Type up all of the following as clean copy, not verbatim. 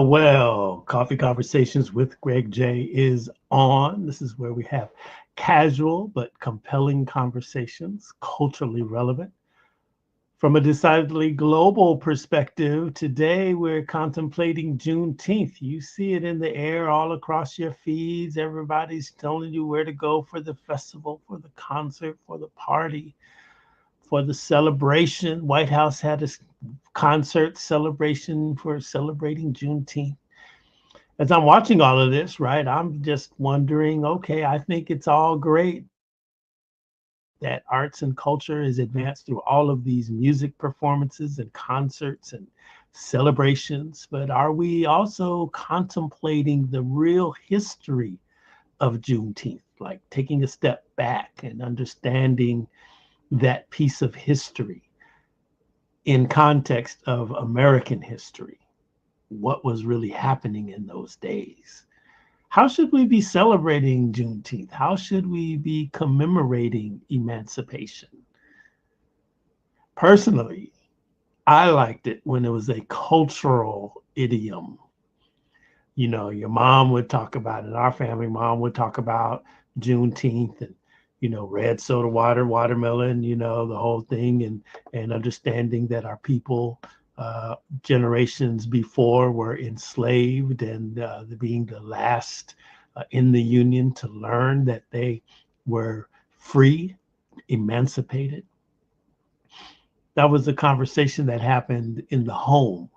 Well, Coffee Conversations with Greg J is on. This is where we have casual but compelling conversations, culturally relevant. From a decidedly global perspective, today we're contemplating Juneteenth. You see it in the air all across your feeds. Everybody's telling you where to go for the festival, for the concert, for the party, for the celebration. White House had a concert celebration for celebrating Juneteenth. As I'm watching all of this, right, I'm just wondering, okay, I think it's all great that arts and culture is advanced through all of these music performances and concerts and celebrations, but are we also contemplating the real history of Juneteenth, like taking a step back and understanding that piece of history in context of American history? What was really happening in those days? How should we be celebrating Juneteenth? How should we be commemorating emancipation? Personally, I liked it when it was a cultural idiom. You know, your mom would talk about it. Our family mom would talk about Juneteenth and, you know, red soda water, watermelon, you know, the whole thing, and understanding that our people generations before were enslaved, and being the last in the Union to learn that they were free, emancipated. That was a conversation that happened in the home,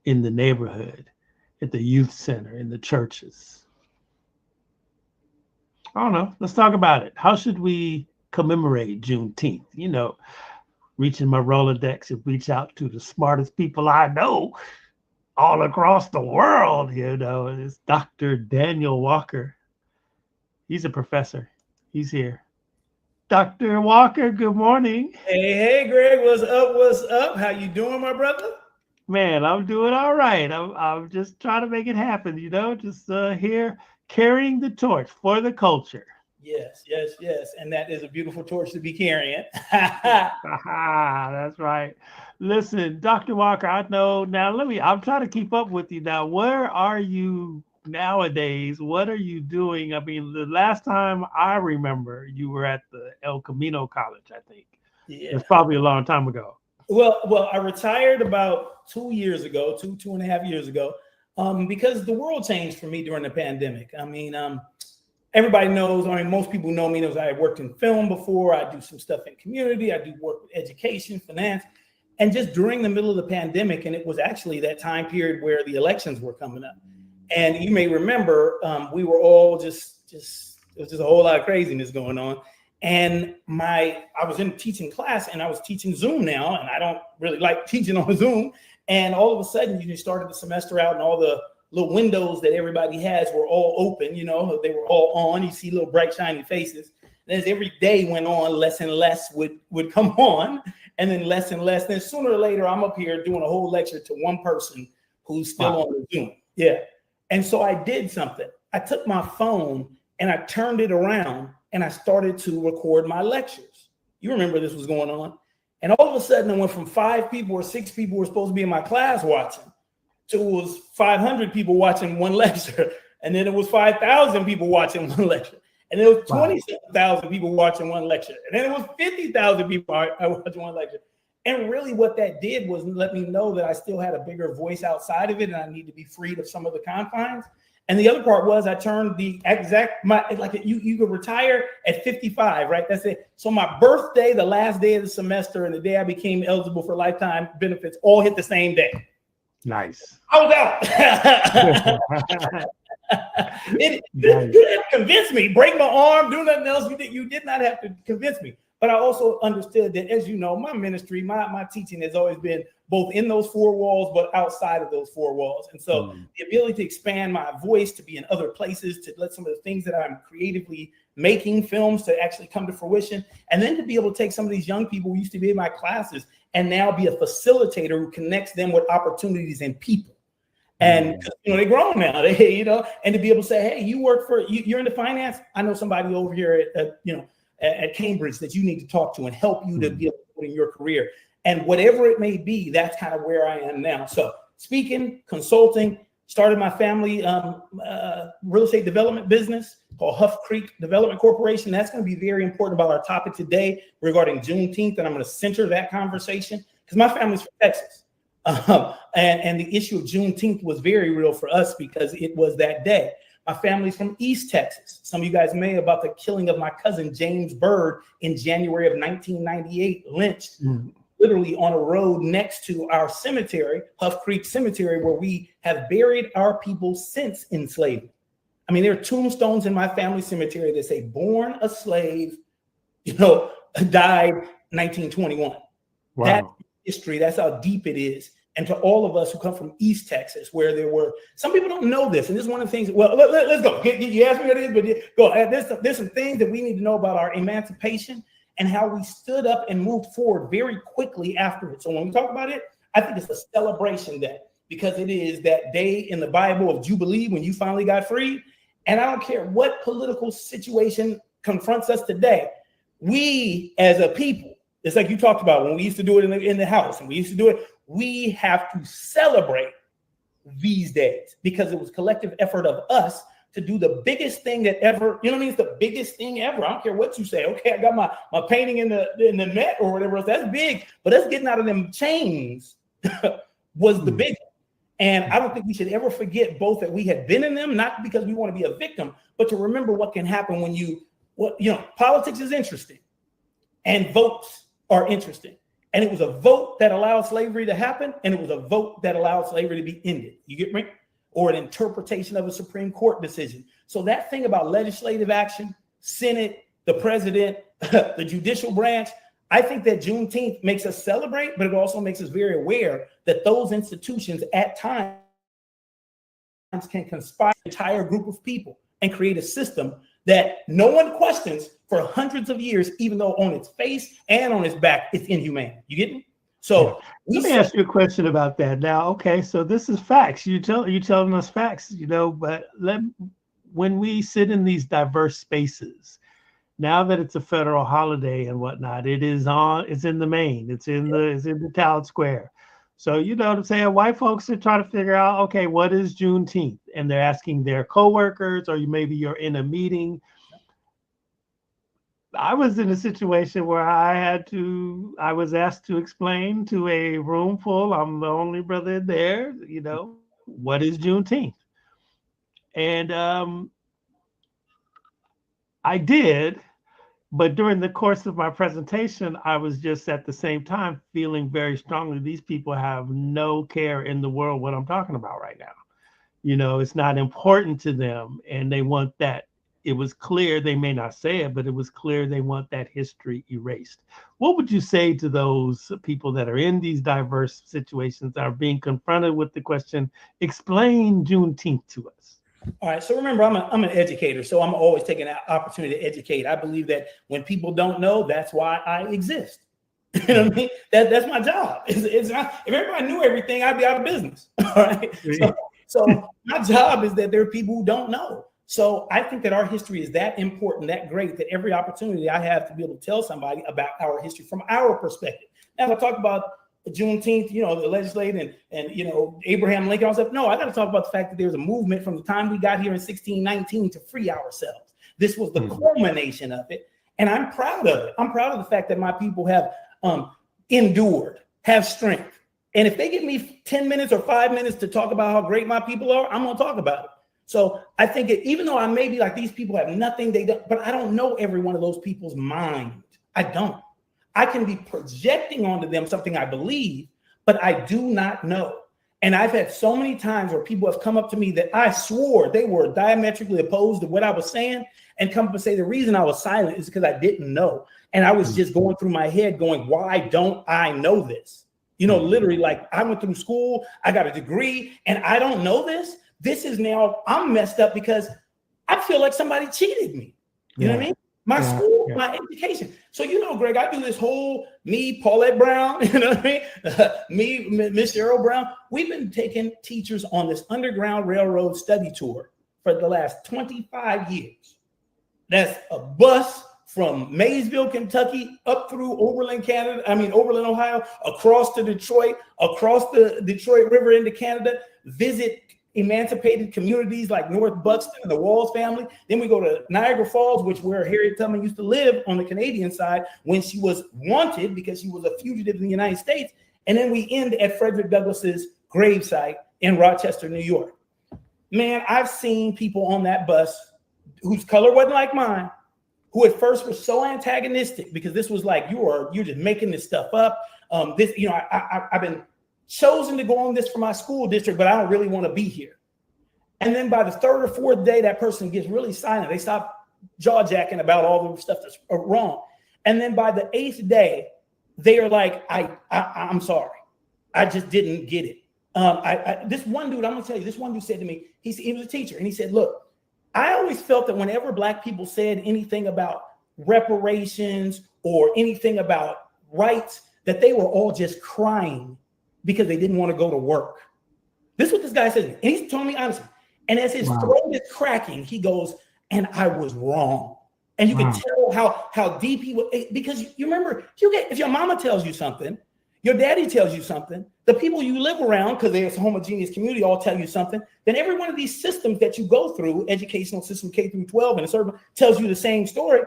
in the neighborhood, at the youth center, in the churches. I don't know. Let's talk about it. How should we commemorate Juneteenth? You know, reaching my Rolodex and reach out to the smartest people I know all across the world. You know, it's Dr. Daniel Walker. He's a professor. He's here. Dr. Walker, good morning. Hey, Greg, what's up? What's up? How you doing, my brother? Man, I'm doing all right. I'm just trying to make it happen, you know, just here carrying the torch for the culture. Yes. And that is a beautiful torch to be carrying. That's right. Listen, Dr. Walker, I know now, I'm trying to keep up with you now. Where are you nowadays? What are you doing? I mean, the last time I remember you were at the El Camino College, I think. Yeah. It's probably a long time ago. Well, I retired about 2 years ago, two and a half years ago, because the world changed for me during the pandemic. I mean, everybody knows, I mean, most people know me, knows I worked in film before. I do some stuff in community. I do work with education, finance. And just during the middle of the pandemic, and it was actually that time period where the elections were coming up. And you may remember, we were all just it was just a whole lot of craziness going on. And I was in teaching class, and I was teaching Zoom now, and I don't really like teaching on Zoom. And all of a sudden, you started the semester out, and all the little windows that everybody has were all open, you know, they were all on. You see little bright, shiny faces. And as every day went on, less and less would come on, and then less and less. Then sooner or later, I'm up here doing a whole lecture to one person who's still on the Zoom. Yeah. And so I did something. I took my phone and I turned it around, and I started to record my lectures. You remember this was going on. And all of a sudden, I went from 5 people or 6 people were supposed to be in my class watching, to it was 500 people watching one lecture. And then it was 5,000 people watching one lecture. And it was 27,000 people watching one lecture. And then it was 50,000 people watching one lecture. And really what that did was let me know that I still had a bigger voice outside of it, and I need to be freed of some of the confines. And the other part was I turned the exact, you could retire at 55, right? That's it. So my birthday, the last day of the semester, and the day I became eligible for lifetime benefits all hit the same day. Nice. I was out. You didn't convince me. Break my arm, do nothing else. You did not have to convince me. But I also understood that, as you know, my ministry, my teaching has always been both in those four walls, but outside of those four walls. And so the ability to expand my voice, to be in other places, to let some of the things that I'm creatively making films to actually come to fruition, and then to be able to take some of these young people who used to be in my classes and now be a facilitator who connects them with opportunities and people. And they're grown now, and to be able to say, hey, you work for, you're into finance. I know somebody over here at Cambridge that you need to talk to and help you to be able to put in your career. And whatever it may be, that's kind of where I am now. So speaking, consulting, started my family real estate development business called Huff Creek Development Corporation. That's going to be very important about our topic today regarding Juneteenth. And I'm going to center that conversation because my family's from Texas. And the issue of Juneteenth was very real for us because it was that day. My family's from East Texas. Some of you guys may know about the killing of my cousin, James Byrd, in January of 1998, lynched literally on a road next to our cemetery, Huff Creek Cemetery, where we have buried our people since enslavement. I mean, there are tombstones in my family cemetery that say born a slave, died 1921. Wow. That's history. That's how deep it is. And to all of us who come from East Texas, where there were, some people don't know this. And this is one of the things, well, let's go. You asked me what it is, but go. There's some things that we need to know about our emancipation and how we stood up and moved forward very quickly after it. So when we talk about it, I think it's a celebration day because it is that day in the Bible of Jubilee when you finally got free. And I don't care what political situation confronts us today. We as a people, it's like you talked about when we used to do it in the house and we used to do it. We have to celebrate these days because it was collective effort of us to do the biggest thing that ever, it's the biggest thing ever. I don't care what you say. Okay, I got my painting in the net or whatever else. That's big, but us getting out of them chains was the big one. And I don't think we should ever forget both that we had been in them, not because we want to be a victim, but to remember what can happen when politics is interesting and votes are interesting. And it was a vote that allowed slavery to happen, and it was a vote that allowed slavery to be ended. You get me? Or an interpretation of a Supreme Court decision. So that thing about legislative action, Senate, the president, the judicial branch, I think that Juneteenth makes us celebrate, but it also makes us very aware that those institutions at times can conspire an entire group of people and create a system that no one questions for hundreds of years, even though on its face and on its back, it's inhumane. You get me? So let me ask you a question about that. Now, okay, so this is facts. You telling us facts, but when we sit in these diverse spaces, now that it's a federal holiday and whatnot, it's in the main, it's in the town square. So, what I'm saying? White folks are trying to figure out, okay, what is Juneteenth? And they're asking their coworkers, or maybe you're in a meeting. I was in a situation where I was asked to explain to a room full, I'm the only brother there, what is Juneteenth? And I did, but during the course of my presentation, I was just at the same time feeling very strongly these people have no care in the world what I'm talking about right now. It's not important to them, and they want that. It was clear, they may not say it, but it was clear they want that history erased. What would you say to those people that are in these diverse situations that are being confronted with the question, explain Juneteenth to us? All right. So remember, I'm an educator, so I'm always taking an opportunity to educate. I believe that when people don't know, that's why I exist. You know what I mean? That's my job. It's not, if everybody knew everything, I'd be out of business. All right. So my job is that there are people who don't know. So I think that our history is that important, that great, that every opportunity I have to be able to tell somebody about our history from our perspective. Now, if I talk about Juneteenth, the legislative and Abraham Lincoln, all stuff. No, I got to talk about the fact that there's a movement from the time we got here in 1619 to free ourselves. This was the culmination of it. And I'm proud of it. I'm proud of the fact that my people have endured, have strength. And if they give me 10 minutes or 5 minutes to talk about how great my people are, I'm going to talk about it. So I think even though I may be like, these people have nothing, but I don't know every one of those people's mind. I don't. I can be projecting onto them something I believe, but I do not know. And I've had so many times where people have come up to me that I swore they were diametrically opposed to what I was saying, and come up and say the reason I was silent is because I didn't know. And I was just going through my head going, why don't I know this? You know, literally, like, I went through school, I got a degree, and I don't know this. This is now, I'm messed up because I feel like somebody cheated me. You know what I mean? My school, my education. So, you know, Greg, I do this whole me, Paulette Brown, you know what I mean? Me, Miss Cheryl Brown. We've been taking teachers on this Underground Railroad study tour for the last 25 years. That's a bus from Maysville, Kentucky, up through Oberlin, Ohio, across to Detroit, across the Detroit River into Canada, visit emancipated communities like North Buxton and the Walls family. Then we go to Niagara Falls, which where Harriet Tubman used to live on the Canadian side when she was wanted because she was a fugitive in the United States. And then we end at Frederick Douglass's gravesite in Rochester, New York. Man, I've seen people on that bus whose color wasn't like mine, who at first were so antagonistic because this was like, you're just making this stuff up. I've been chosen to go on this for my school district, but I don't really want to be here. And then by the third or fourth day, that person gets really silent. They stop jaw-jacking about all the stuff that's wrong. And then by the eighth day, they are like, I'm sorry. I just didn't get it. This one dude, I'm going to tell you, this one dude said to me, he was a teacher, and he said, look, I always felt that whenever Black people said anything about reparations or anything about rights, that they were all just crying because they didn't want to go to work. This is what this guy said to me. And he's telling me honestly. And as his throat is cracking, he goes, and I was wrong. And you can tell how deep he was, because you remember, if your mama tells you something, your daddy tells you something, the people you live around, because they're a homogeneous community, all tell you something, then every one of these systems that you go through, educational system K through 12 and a certain tells you the same story.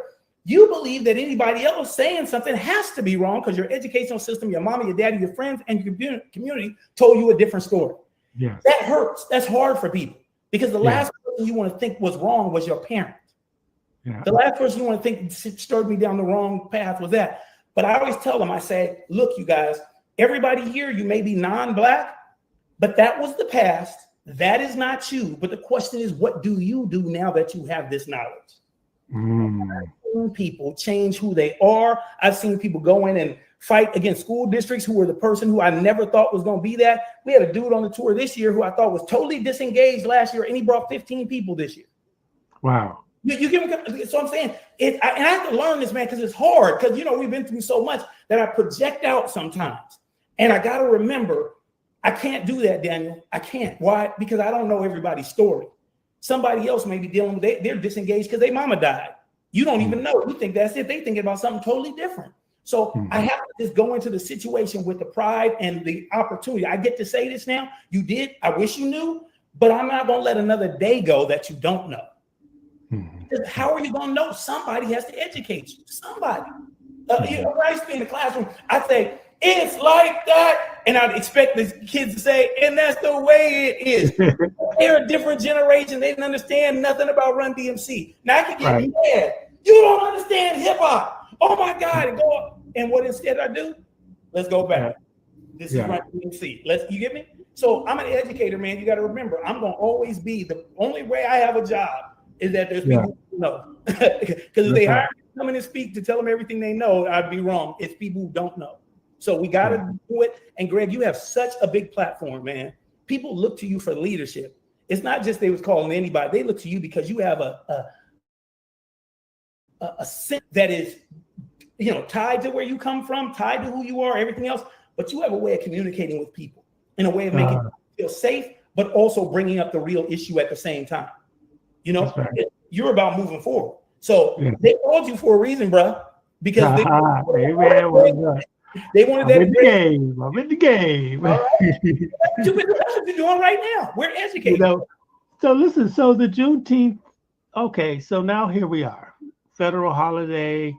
You believe that anybody else saying something has to be wrong because your educational system, your mama, your daddy, your friends, and your community told you a different story. Yeah, that hurts. That's hard for people because the last person you want to think was wrong was your parent. Yeah. The last person you want to think stirred me down the wrong path was that. But I always tell them, I say, look, you guys, everybody here, you may be non-Black, but that was the past. That is not you. But the question is, what do you do now that you have this knowledge? People change who they are. I've seen people go in and fight against school districts who were the person who I never thought was going to be that. We had a dude on the tour this year who I thought was totally disengaged last year, and he brought 15 people this year. Wow. You give me, so I'm saying, and I have to learn this, man, because it's hard. Because, we've been through so much that I project out sometimes. And I got to remember, I can't do that, Daniel. I can't. Why? Because I don't know everybody's story. Somebody else may be dealing with it. They're disengaged because their mama died. You don't even know. You think that's it. They thinking about something totally different. So I have to just go into the situation with the pride and the opportunity. I get to say this now. You did. I wish you knew, but I'm not going to let another day go that you don't know. How are you going to know? Somebody has to educate you. Somebody. When I used to be in the classroom, I say, it's like that. And I'd expect the kids to say, and that's the way it is. They're a different generation. They didn't understand nothing about Run DMC. Now I can get mad. You don't understand hip hop. Oh my God. And go up. And what instead I do? Let's go back. This is Run DMC. You get me? So I'm an educator, man. You got to remember, I'm going to always be the only way I have a job is that there's people who know. Because if they hire me to come in and speak to tell them everything they know, I'd be wrong. It's people who don't know. So we got to do it. And Greg, you have such a big platform, man. People look to you for leadership. It's not just they was calling anybody. They look to you because you have a sense that is, tied to where you come from, tied to who you are, everything else. But you have a way of communicating with people in a way of making them feel safe, but also bringing up the real issue at the same time. You're about moving forward. So they called you for a reason, bro, because they wanted that. I'm in the game. All right. That's what you're doing right now. We're educating. So listen, so the Juneteenth, okay, so now here we are, federal holiday,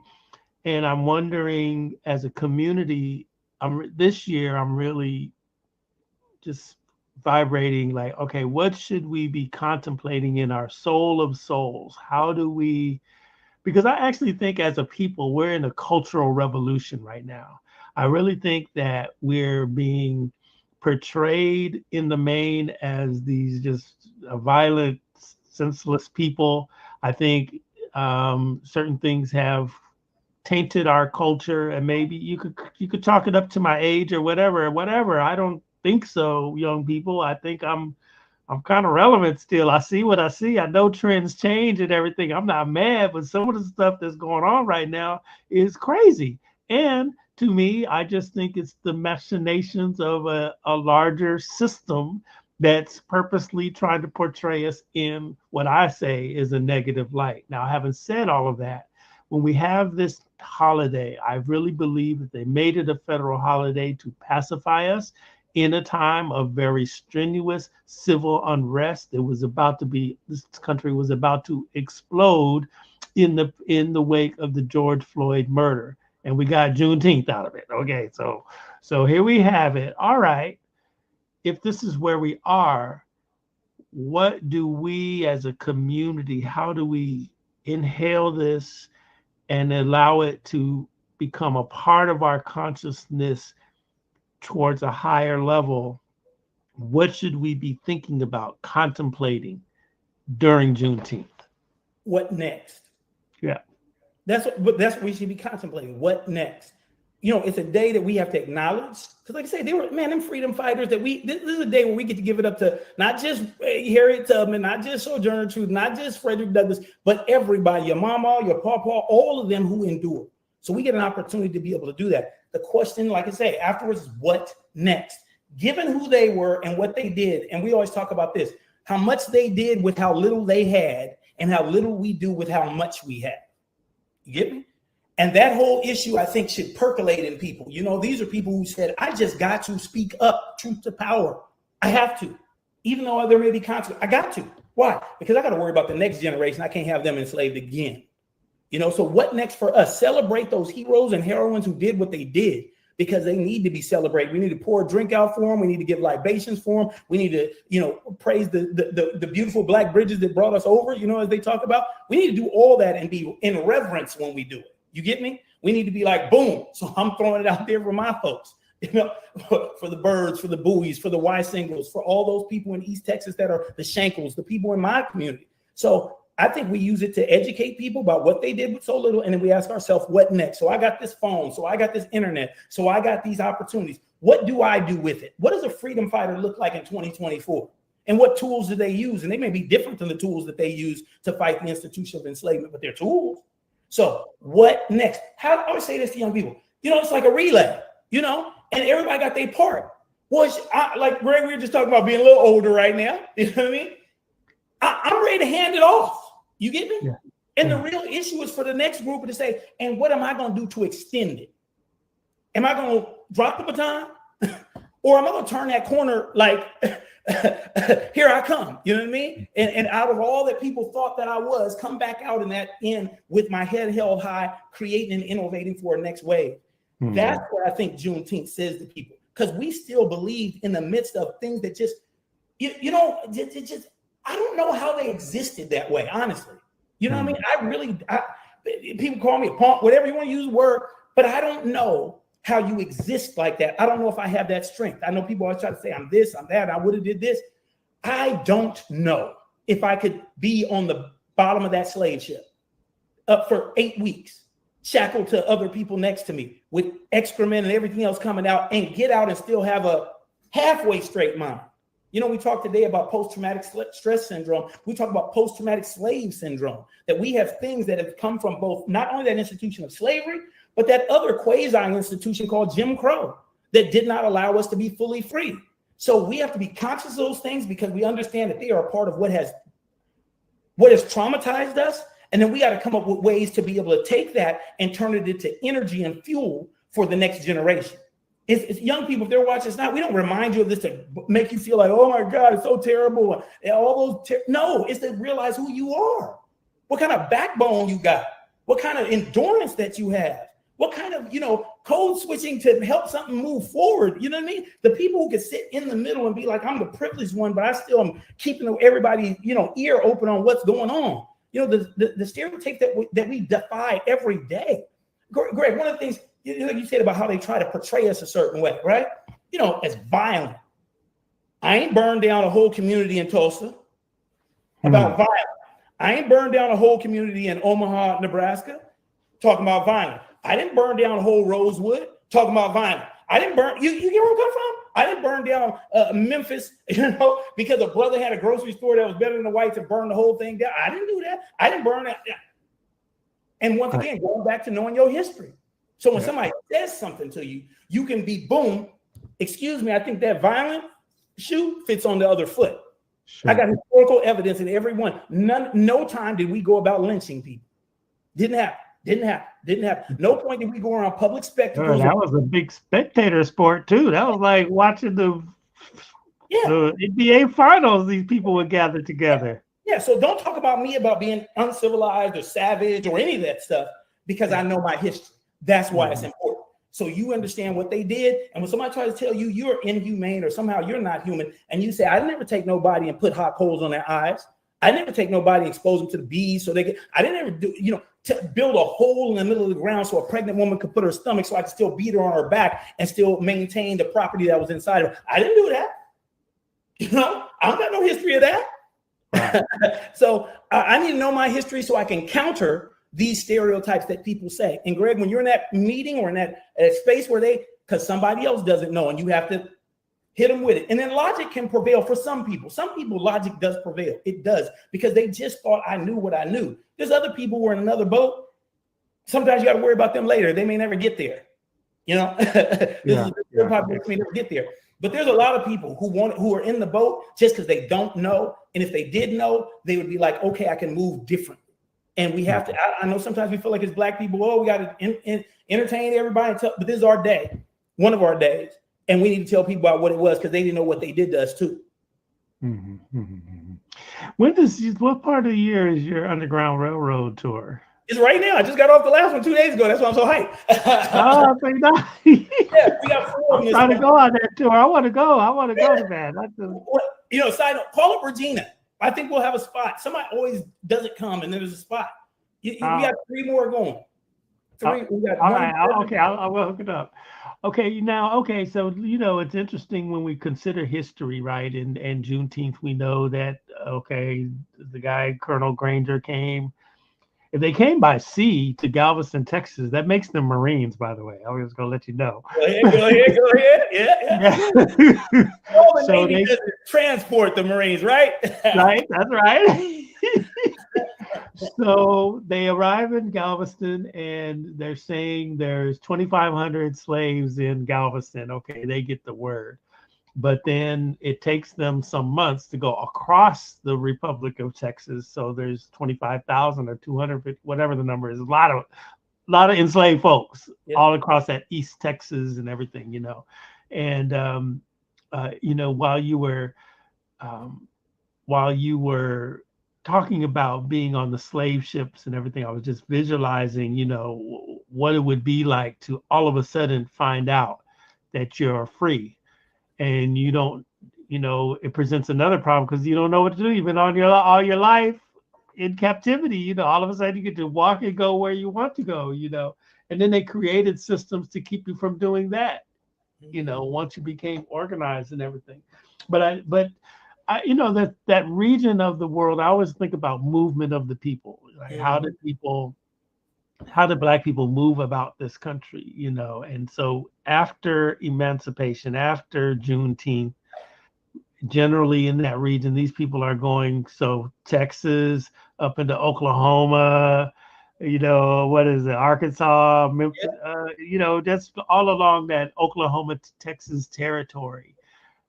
and I'm wondering as a community, this year I'm really just vibrating like, okay, what should we be contemplating in our soul of souls? How do we, because I actually think as a people, we're in a cultural revolution right now. I really think that we're being portrayed in the main as these just violent, senseless people. I think certain things have tainted our culture, and maybe you could chalk it up to my age or whatever. I don't think so, young people. I think I'm kind of relevant still. I see what I see. I know trends change and everything. I'm not mad, but some of the stuff that's going on right now is crazy. And to me, I just think it's the machinations of a larger system that's purposely trying to portray us in what I say is a negative light. Now, having said all of that, when we have this holiday, I really believe that they made it a federal holiday to pacify us in a time of very strenuous civil unrest. This country was about to explode in the wake of the George Floyd murder. And we got Juneteenth out of it. Okay, so here we have it. All right. If this is where we are, what do we as a community, how do we inhale this and allow it to become a part of our consciousness towards a higher level? What should we be thinking about, contemplating during Juneteenth? What next? Yeah. That's what we should be contemplating. What next? You know, it's a day that we have to acknowledge. Because like I said, them freedom fighters this is a day where we get to give it up to not just Harriet Tubman, not just Sojourner Truth, not just Frederick Douglass, but everybody, your mama, your papa, all of them who endured. So we get an opportunity to be able to do that. The question, like I say, afterwards is what next? Given who they were and what they did, and we always talk about this, how much they did with how little they had and how little we do with how much we have. You get me? And that whole issue, I think, should percolate in people. You know, these are people who said, I just got to speak up, truth to power. I have to. Even though there may be consequences, I got to. Why? Because I got to worry about the next generation. I can't have them enslaved again. You know, so what next for us? Celebrate those heroes and heroines who did what they did, because they need to be celebrated. We need to pour a drink out for them. We need to give libations for them. We need to, you know, praise the beautiful black bridges that brought us over, you know, as they talk about. We need to do all that and be in reverence when we do it. You get me? We need to be like, boom. So I'm throwing it out there for my folks, you know, for the Birds, for the Bowies, for the Y singles, for all those people in East Texas that are the Shankles, the people in my community. So I think we use it to educate people about what they did with so little. And then we ask ourselves, what next? So I got this phone. So I got this internet. So I got these opportunities. What do I do with it? What does a freedom fighter look like in 2024? And what tools do they use? And they may be different than the tools that they use to fight the institution of enslavement, but they're tools. So what next? I always say this to young people, you know, it's like a relay, you know, and everybody got their part. Well, like Greg, we were just talking about being a little older right now. You know what I mean? I'm ready to hand it off. You get me? Yeah. And the real issue is for the next group to say, and what am I going to do to extend it? Am I going to drop the baton? Or am I going to turn that corner like, here I come, you know what I mean? And out of all that people thought that I was, come back out in that end with my head held high, creating and innovating for a next wave. Mm-hmm. That's what I think Juneteenth says to people, because we still believe in the midst of things that just, you know, just I don't know how they existed that way, honestly. You know what I mean? People call me a punk, whatever you want to use the word, but I don't know how you exist like that. I don't know if I have that strength. I know people always try to say I'm this, I'm that, I would have did this. I don't know if I could be on the bottom of that slave ship up for 8 weeks, shackled to other people next to me with excrement and everything else coming out, and get out and still have a halfway straight mind. You know, we talked today about post-traumatic stress syndrome. We talk about post-traumatic slave syndrome, that we have things that have come from both, not only that institution of slavery, but that other quasi-institution called Jim Crow that did not allow us to be fully free. So we have to be conscious of those things, because we understand that they are a part of what has traumatized us. And then we got to come up with ways to be able to take that and turn it into energy and fuel for the next generation. It's young people, if they're watching this now, we don't remind you of this to make you feel like, oh my God, it's so terrible. And all those no, it's to realize who you are, what kind of backbone you got, what kind of endurance that you have, what kind of, you know, code switching to help something move forward. You know what I mean? The people who can sit in the middle and be like, I'm the privileged one, but I still am keeping everybody, you know, ear open on what's going on. You know, the stereotype that we defy every day. Greg, one of the things, like you said about how they try to portray us a certain way, right? You know, as violent, I ain't burned down a whole community in Tulsa about violence. I ain't burned down a whole community in Omaha, Nebraska, talking about violence. I didn't burn down a whole Rosewood talking about violence. I didn't burn, you get where I'm coming from? I didn't burn down Memphis, because a brother had a grocery store that was better than the whites and burned the whole thing down. I didn't do that. I didn't burn that. And once again, going back to knowing your history. So when somebody says something to you, you can be boom, excuse me, I think that violent shoe fits on the other foot. Sure. I got historical evidence in every one. No time did we go about lynching people. Didn't happen. No point did we go around public spectacles. That was a big spectator sport too. That was like watching the NBA finals. These people would gather together. Yeah, so don't talk about me about being uncivilized or savage or any of that stuff, because I know my history. That's why it's important. So you understand what they did. And when somebody tries to tell you you're inhumane or somehow you're not human, and you say, I never take nobody and put hot coals on their eyes. I never take nobody and expose them to the bees so they can, I didn't ever do, to build a hole in the middle of the ground so a pregnant woman could put her stomach so I could still beat her on her back and still maintain the property that was inside of her. I didn't do that. I don't got no history of that. So I need to know my history so I can counter these stereotypes that people say. And Greg, when you're in that meeting or in that space where because somebody else doesn't know and you have to hit them with it. And then logic can prevail for some people. Some people, logic does prevail. It does, because they just thought I knew what I knew. There's other people who are in another boat. Sometimes you got to worry about them later. They may never get there. Population may never get there. But there's a lot of people who are in the boat just because they don't know. And if they did know, they would be like, okay, I can move differently. And we have to, I know sometimes we feel like as Black people, we got to entertain everybody. But this is our day, one of our days. And we need to tell people about what it was, because they didn't know what they did to us too. What part of the year is your Underground Railroad tour? It's right now. I just got off the last one 2 days ago. That's why I'm so hyped. Yeah, we got 4 of them. I'm trying to go on that tour. I want to go to that. Side note, call up Regina. I think we'll have a spot. Somebody always doesn't come, and there's a spot. We got 3 more going. We got all right. Okay, I will hook it up. Okay, so it's interesting when we consider history, right? And Juneteenth, we know that the guy Colonel Granger came. If they came by sea to Galveston, Texas, that makes them Marines, by the way. I was going to let you know. Go ahead. Yeah. So they transport the Marines, right? Right, that's right. So they arrive in Galveston, and they're saying there's 2,500 slaves in Galveston. Okay, they get the word. But then it takes them some months to go across the Republic of Texas. So there's 25,000 or 200, whatever the number is. A lot of enslaved folks all across that East Texas and everything, And while you were talking about being on the slave ships and everything, I was just visualizing, what it would be like to all of a sudden find out that you're free. And you don't, it presents another problem because you don't know what to do. You've been on all your life in captivity. All of a sudden you get to walk and go where you want to go. And then they created systems to keep you from doing that. Once you became organized and everything. But I that region of the world, I always think about movement of the people. Like how did Black people move about this country, And so after emancipation, after Juneteenth, generally in that region, these people are going, so Texas, up into Oklahoma, what is it, Arkansas, Memphis, that's all along that Oklahoma, Texas territory,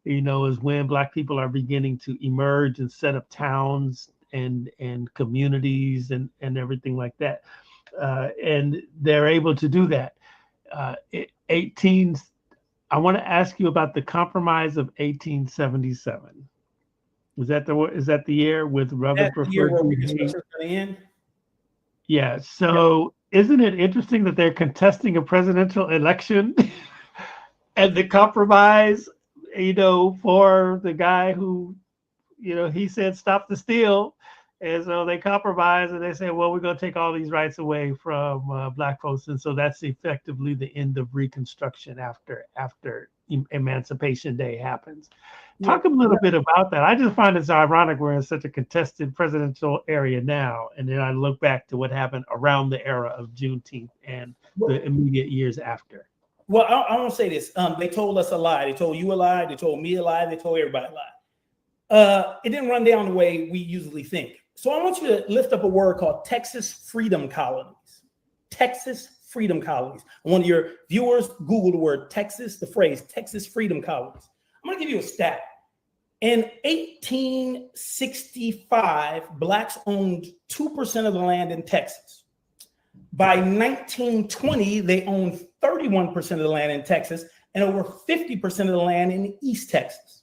is when Black people are beginning to emerge and set up towns and communities and everything like that. And they're able to do that. I want to ask you about the Compromise of 1877. Is that the year with Rutherford? Yeah. So isn't it interesting that they're contesting a presidential election and the compromise, for the guy who, he said stop the steal. And so they compromise and they say, well, we're going to take all these rights away from Black folks. And so that's effectively the end of Reconstruction after Emancipation Day happens. Talk a little bit about that. I just find it's ironic we're in such a contested presidential area now, and then I look back to what happened around the era of Juneteenth and the immediate years after. Well, I want to say this. They told us a lie. They told you a lie. They told me a lie. They told everybody a lie. It didn't run down the way we usually think. So I want you to lift up a word called Texas Freedom Colonies. Texas Freedom Colonies. I want your viewers Google the word Texas, the phrase Texas Freedom Colonies. I'm going to give you a stat. In 1865, Blacks owned 2% of the land in Texas. By 1920, they owned 31% of the land in Texas and over 50% of the land in East Texas.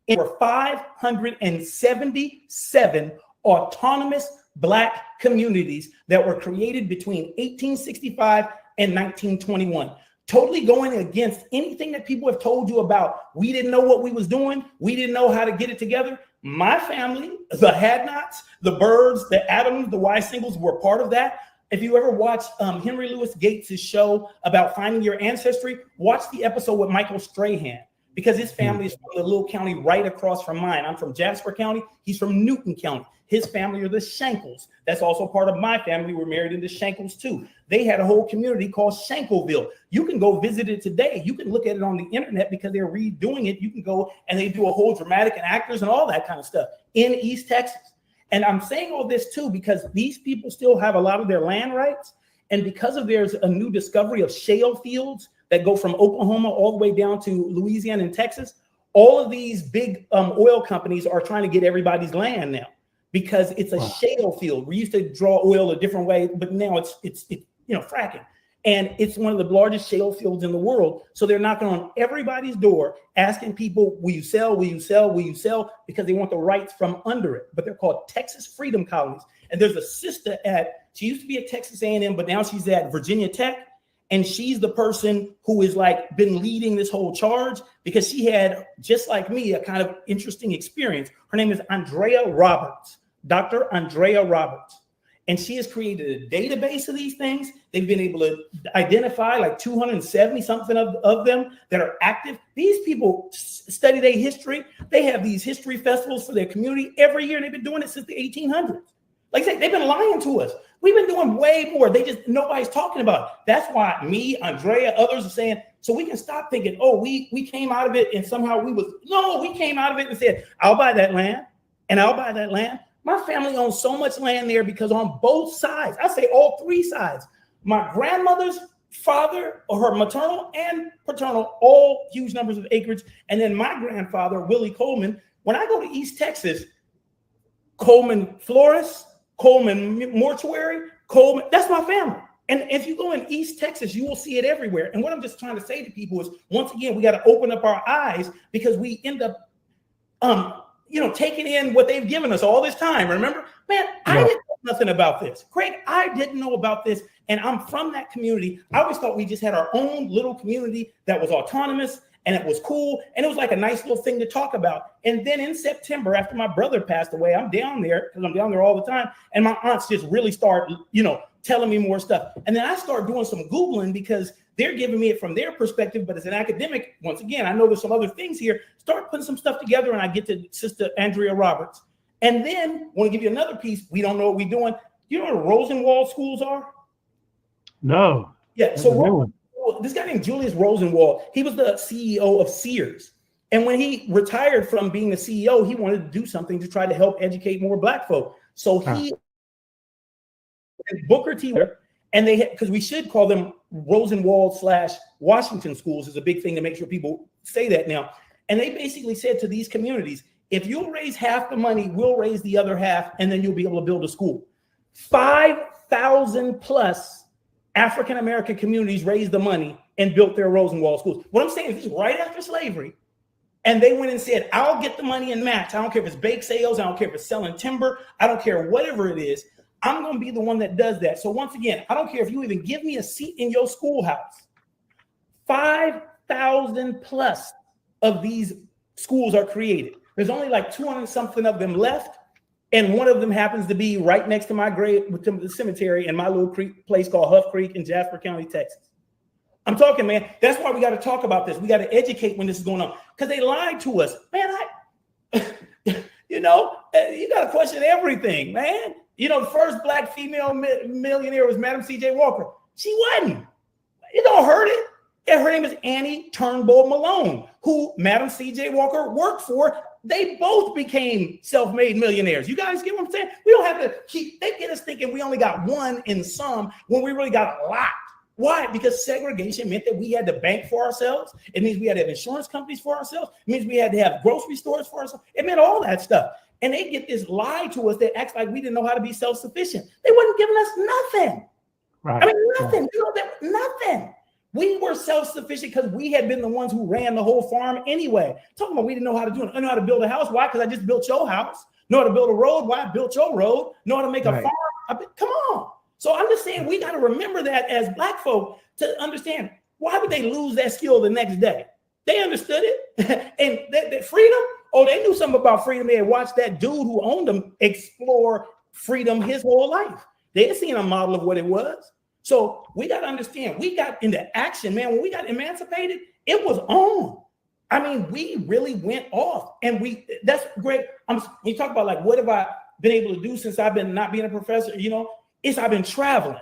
There were 577 autonomous Black communities that were created between 1865 and 1921. Totally going against anything that people have told you about. We didn't know what we was doing. We didn't know how to get it together. My family, the Hadnots, the Birds, the Adams, the Y singles were part of that. If you ever watch Henry Louis Gates' show about finding your ancestry, watch the episode with Michael Strahan, because his family is from the little county right across from mine. I'm from Jasper County. He's from Newton County. His family are the Shankles. That's also part of my family. We're married into Shankles too. They had a whole community called Shankleville. You can go visit it today. You can look at it on the internet because they're redoing it. You can go and they do a whole dramatic and actors and all that kind of stuff in East Texas. And I'm saying all this too because these people still have a lot of their land rights. And because of there's a new discovery of shale fields that go from Oklahoma all the way down to Louisiana and Texas, all of these big oil companies are trying to get everybody's land now because it's a shale field. We used to draw oil a different way, but now it's fracking. And it's one of the largest shale fields in the world. So they're knocking on everybody's door, asking people, will you sell? Will you sell? Will you sell? Because they want the rights from under it. But they're called Texas Freedom Colonies. And there's a sister she used to be at Texas A&M, but now she's at Virginia Tech. And she's the person who is been leading this whole charge because she had, just like me, a kind of interesting experience. Her name is Andrea Roberts, Dr. Andrea Roberts. And she has created a database of these things. They've been able to identify 270 something of them that are active. These people study their history. They have these history festivals for their community every year. And they've been doing it since the 1800s. Like I say, they've been lying to us. We've been doing way more. Nobody's talking about it. That's why me, Andrea, others are saying, so we can stop thinking, oh, we came out of it and somehow we came out of it and said, I'll buy that land and I'll buy that land. My family owns so much land there because on both sides, I say all three sides, my grandmother's father or her maternal and paternal, all huge numbers of acreage. And then my grandfather, Willie Coleman, when I go to East Texas, Coleman Florist, Coleman Mortuary, Coleman, that's my family. And if you go in East Texas, you will see it everywhere. And what I'm just trying to say to people is, once again, we got to open up our eyes because we end up, taking in what they've given us all this time. Remember, man, I didn't know nothing about this. Craig, I didn't know about this. And I'm from that community. I always thought we just had our own little community that was autonomous and it was cool. And it was like a nice little thing to talk about. And then in September, after my brother passed away, I'm down there because I'm down there all the time. And my aunts just really start, telling me more stuff. And then I start doing some Googling because they're giving me it from their perspective. But as an academic, once again, I know there's some other things here. Start putting some stuff together and I get to Sister Andrea Roberts. And then I want to give you another piece. We don't know what we're doing. You know what Rosenwald schools are? No. Yeah. So this guy named Julius Rosenwald, he was the CEO of Sears. And when he retired from being the CEO, he wanted to do something to try to help educate more Black folk. So he and Booker T, and because we should call them Rosenwald/Washington schools is a big thing to make sure people say that now. And they basically said to these communities, if you'll raise half the money, we'll raise the other half, and then you'll be able to build a school. 5,000 plus African-American communities raised the money and built their Rosenwald schools. What I'm saying is this is right after slavery. And they went and said, I'll get the money and match. I don't care if it's bake sales. I don't care if it's selling timber. I don't care whatever it is. I'm going to be the one that does that. So once again, I don't care if you even give me a seat in your schoolhouse. 5,000 plus of these schools are created. There's only 200 something of them left. And one of them happens to be right next to my grave, with the cemetery in my little place called Huff Creek in Jasper County, Texas. I'm talking, man. That's why we got to talk about this. We got to educate when this is going on, because they lied to us, man. You got to question everything, man. The first black female millionaire was Madam C.J. Walker. She wasn't. It don't hurt it. Her name is Annie Turnbull Malone, who Madam C.J. Walker worked for. They both became self-made millionaires. You guys get what I'm saying? We don't have to they get us thinking we only got one in some when we really got a lot. Why? Because segregation meant that we had to bank for ourselves. It means we had to have insurance companies for ourselves. It means we had to have grocery stores for ourselves. It meant all that stuff. And they get this lie to us that acts like we didn't know how to be self-sufficient. They wasn't giving us nothing. Right. I mean, nothing. Nothing. We were self-sufficient because we had been the ones who ran the whole farm anyway. Talking about we didn't know how to do it. I know how to build a house. Why? Because I just built your house. Know how to build a road. Why? I built your road. Know how to make a farm. Come on. So I'm just saying we got to remember that as Black folk to understand why would they lose that skill the next day? They understood it. And that freedom, they knew something about freedom. They had watched that dude who owned them explore freedom his whole life. They had seen a model of what it was. So we got to understand, we got into action, man. When we got emancipated, it was on. I mean, we really went off, and that's great. You talk about like, what have I been able to do since I've been not being a professor? I've been traveling,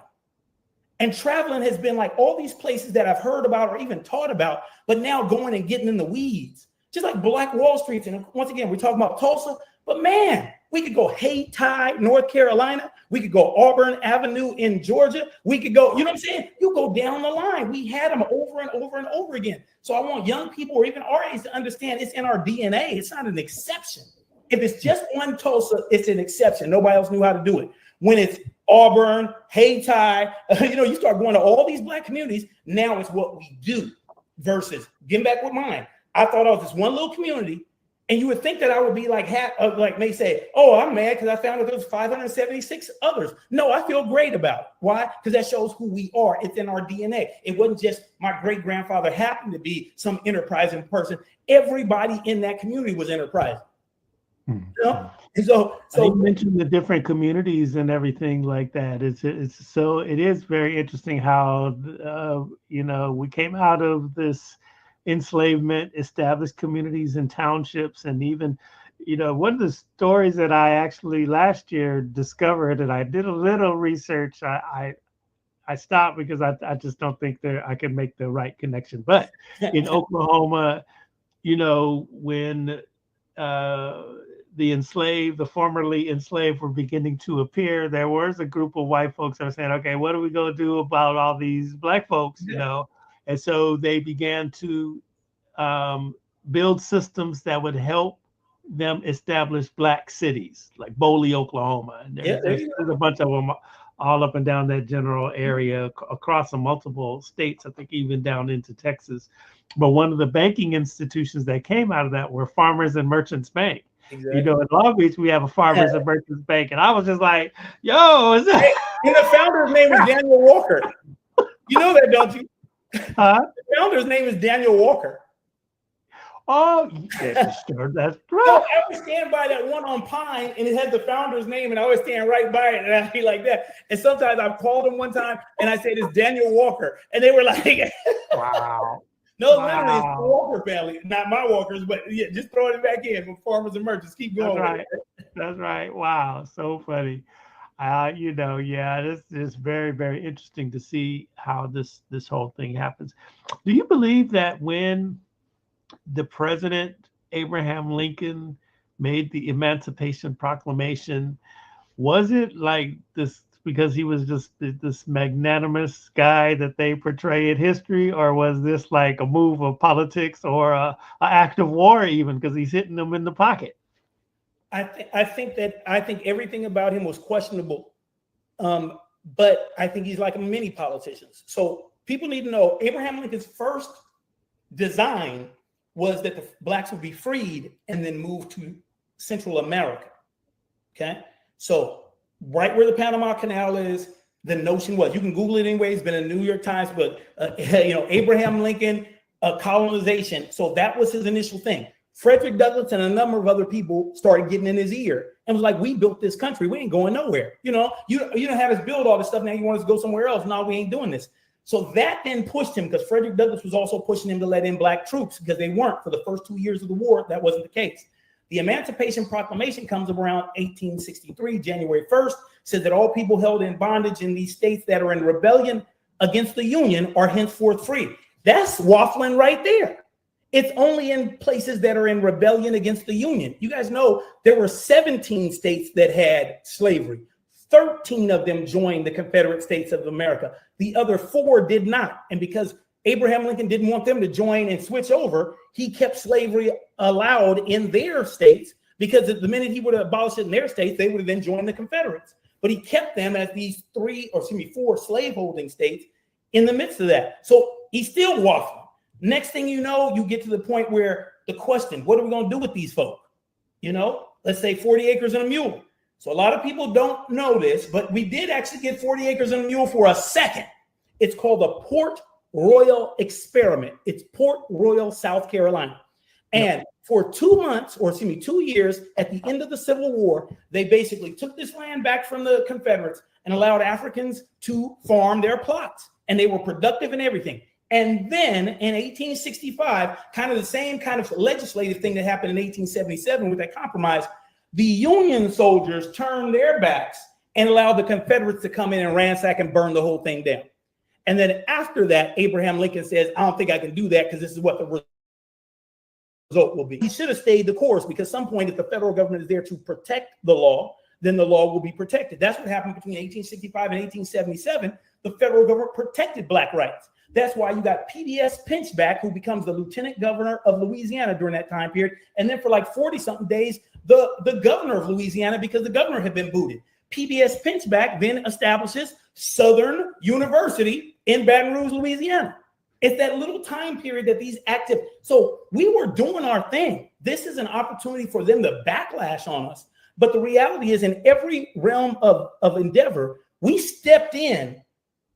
and traveling has been like all these places that I've heard about or even taught about, but now going and getting in the weeds, just like Black Wall Street. And once again, we're talking about Tulsa, but man, we could go Hayti, North Carolina. We could go Auburn Avenue in Georgia. We could go, you know what I'm saying? You go down the line. We had them over and over and over again. So I want young people or even our age to understand it's in our DNA. It's not an exception. If it's just one Tulsa, it's an exception. Nobody else knew how to do it. When it's Auburn, Hayti, you start going to all these Black communities. Now it's what we do versus getting back with mine. I thought I was this one little community. And you would think that I would be like may say, I'm mad because I found that there was 576 others. No, I feel great about it. Why? Because that shows who we are. It's in our DNA. It wasn't just my great-grandfather happened to be some enterprising person. Everybody in that community was enterprising. And so you mentioned the different communities and everything like that. It is very interesting how we came out of this enslavement, established communities and townships, and even one of the stories that I actually last year discovered, and I did a little research. I stopped because I just don't think I can make the right connection. But in Oklahoma, when the formerly enslaved were beginning to appear, there was a group of white folks that were saying, okay, what are we going to do about all these Black folks, And so they began to build systems that would help them establish Black cities, like Boley, Oklahoma. And there's a bunch of them all up and down that general area across multiple states, I think even down into Texas. But one of the banking institutions that came out of that were Farmers and Merchants Bank. Exactly. In Long Beach, we have a Farmers and Merchants Bank. And I was just like, and the founder's name is Daniel Walker. You know that, don't you? Huh? The founder's name is Daniel Walker. Oh, yeah, sure, that's right. So I always stand by that one on Pine, and it has the founder's name, and I always stand right by it, and I feel like that. And sometimes I've called them one time, and I said, it's Daniel Walker. And they were like, wow. No, literally, it's the Walker family, not my Walkers, but yeah, just throwing it back in for Farmers and Merchants. Keep going. That's right. That's right. Wow, so funny. This is very, very interesting to see how this whole thing happens. Do you believe that when the president Abraham Lincoln made the Emancipation Proclamation, was it like this because he was just this magnanimous guy that they portray in history, or was this like a move of politics or an act of war even because he's hitting them in the pocket? I think everything about him was questionable, but I think he's like many politicians. So people need to know Abraham Lincoln's first design was that the Blacks would be freed and then moved to Central America. Okay, so right where the Panama Canal is, the notion was, you can Google it anyway. It's been in the New York Times, but Abraham Lincoln colonization. So that was his initial thing. Frederick Douglass and a number of other people started getting in his ear and was like, we built this country. We ain't going nowhere. You don't have us build all this stuff. Now you want us to go somewhere else. No, we ain't doing this. So that then pushed him, because Frederick Douglass was also pushing him to let in black troops, because they weren't for the first 2 years of the war. That wasn't the case. The Emancipation Proclamation comes around 1863, January 1st, says that all people held in bondage in these states that are in rebellion against the Union are henceforth free. That's waffling right there. It's only in places that are in rebellion against the Union. You guys know there were 17 states that had slavery. 13 of them joined the Confederate States of America. The other 4 did not. And because Abraham Lincoln didn't want them to join and switch over, he kept slavery allowed in their states, because the minute he would have abolished it in their states, they would have then joined the Confederates. But he kept them as these 4 slaveholding states in the midst of that. So he's still waffling. Next thing you know, you get to the point where the question, what are we going to do with these folk? You know, let's say 40 acres and a mule. So a lot of people don't know this, but we did actually get 40 acres and a mule for a second. It's called the Port Royal Experiment. It's Port Royal, South Carolina. And for 2 years, at the end of the Civil War, they basically took this land back from the Confederates and allowed Africans to farm their plots. And they were productive and everything. And then in 1865, kind of the same kind of legislative thing that happened in 1877 with that compromise, the Union soldiers turned their backs and allowed the Confederates to come in and ransack and burn the whole thing down. And then after that, Abraham Lincoln says, I don't think I can do that, because this is what the result will be. He should have stayed the course, because at some point, if the federal government is there to protect the law, then the law will be protected. That's what happened between 1865 and 1877. The federal government protected black rights. That's why you got PBS Pinchback, who becomes the lieutenant governor of Louisiana during that time period. And then for like 40-something days, the governor of Louisiana, because the governor had been booted. PBS Pinchback then establishes Southern University in Baton Rouge, Louisiana. It's that little time period that these active. So we were doing our thing. This is an opportunity for them to backlash on us. But the reality is, in every realm of endeavor, we stepped in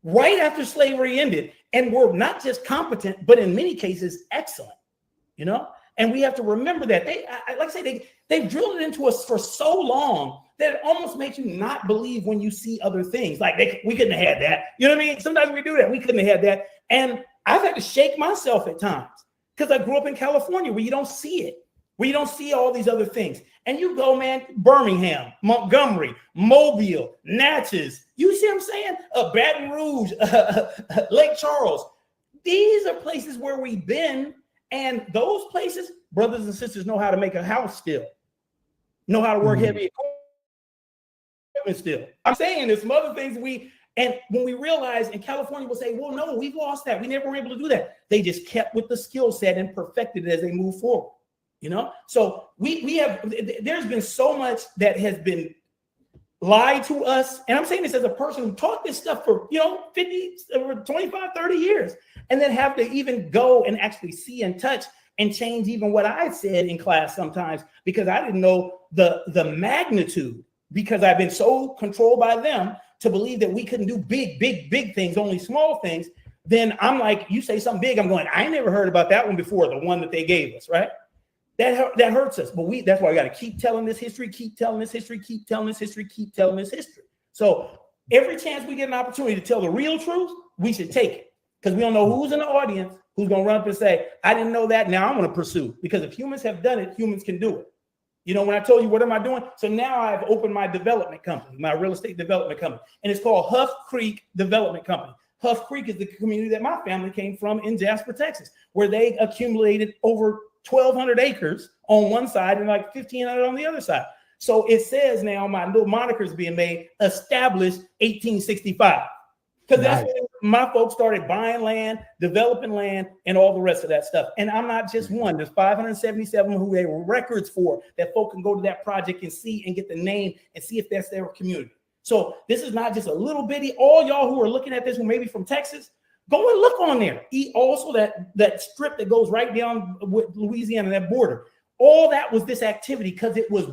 right after slavery ended, and we're not just competent, but in many cases, excellent, you know? And we have to remember that. They've drilled it into us for so long that it almost makes you not believe when you see other things. Like, we couldn't have had that. You know what I mean? Sometimes we do that. We couldn't have had that. And I've had to shake myself at times, because I grew up in California, where you don't see it, where you don't see all these other things. And you go, man, Birmingham, Montgomery, Mobile, Natchez, you see what I'm saying? Baton Rouge, Lake Charles. These are places where we've been. And those places, brothers and sisters know how to make a house still, know how to work heavy equipment still. I'm saying there's some other things and when we realize, in California, we'll say, well, no, we've lost that. We never were able to do that. They just kept with the skill set and perfected it as they move forward, you know? So there's been so much that has been lied to us. And I'm saying this as a person who taught this stuff for, 50, 25, 30 years, and then have to even go and actually see and touch and change even what I said in class sometimes, because I didn't know the magnitude, because I've been so controlled by them to believe that we couldn't do big things, only small things. Then I'm like, you say something big, I'm going, I never heard about that one before, the one that they gave us, right? That hurts us. But that's why we got to keep telling this history, keep telling this history, keep telling this history, keep telling this history. So every chance we get an opportunity to tell the real truth, we should take it, because we don't know who's in the audience who's going to run up and say, I didn't know that, now I'm going to pursue. Because if humans have done it, humans can do it. You know, when I told you, what am I doing? So now I've opened my development company, my real estate development company, and it's called Huff Creek Development Company. Huff Creek is the community that my family came from in Jasper, Texas, where they accumulated over 1,200 acres on one side and like 1,500 on the other side. So it says now, my little moniker is being made, established 1865. Because that's when my folks started buying land, developing land, and all the rest of that stuff. And I'm not just one. There's 577 who they were records for, that folk can go to that project and see and get the name and see if that's their community. So this is not just a little bitty. All y'all who are looking at this, who maybe from Texas, go and look on there. Also that strip that goes right down with Louisiana, that border. All that was this activity, because it was